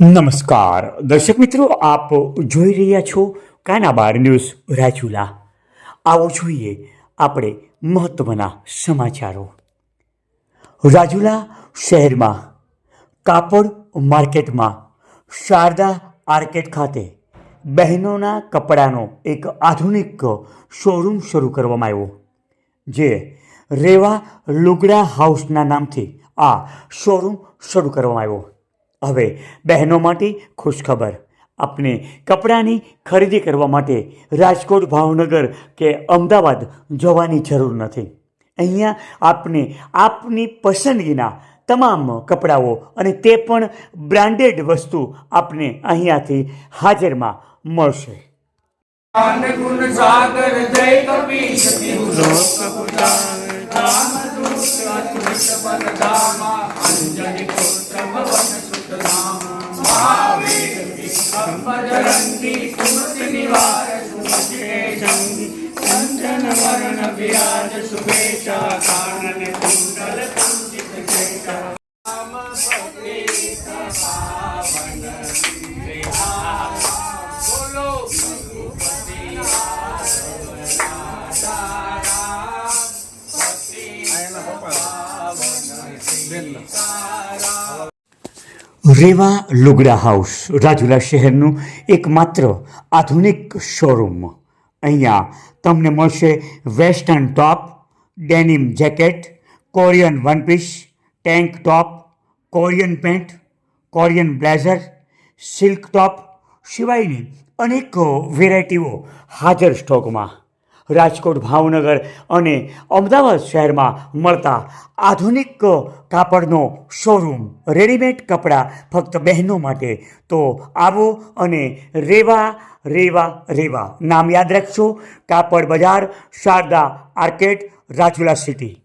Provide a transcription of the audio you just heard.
નમસ્કાર દર્શક મિત્રો, આપ જોઈ રહ્યા છો કાના બાર ન્યૂઝ રાજુલા. આવો જોઈએ આપણે મહત્વના સમાચારો. રાજુલા શહેરમાં કાપડ માર્કેટમાં શારદા આર્કેડ ખાતે બહેનોના કપડાનો એક આધુનિક શોરૂમ શરૂ કરવામાં આવ્યો, જે રેવા લુગડા હાઉસના નામથી આ શોરૂમ શરૂ કરવામાં આવ્યો. હવે બહેનો માટે ખુશખબર. આપને કપડાની ખરીદી કરવા માટે રાજકોટ, ભાવનગર કે અમદાવાદ જવાની જરૂર નથી. અહીંયા આપને આપની પસંદગીના તમામ કપડાઓ અને તે પણ બ્રાન્ડેડ વસ્તુ આપને અહીંયાથી હાજરમાં મળશે. રેવા લુગડા હાઉસ રાજુલા શહેરનું એકમાત્ર આધુનિક શોરૂમ. અહીંયા તમને મળશે western top, denim jacket, Korean one piece, tank top, Korean pant, Korean blazer, silk top સિવાયની અનેક વેરાયટીઓ હાજર સ્ટોકમાં. રાજકોટ, ભાવનગર અને અમદાવાદ શહેરમાં મળતા આધુનિક કાપડનો શોરૂમ, રેડીમેડ કપડાં ફક્ત બહેનો માટે. તો આવો અને રેવા રેવા રેવા નામ યાદ રાખશો. કાપડ બજાર, શારદા આર્કેડ, રાજુલા સિટી.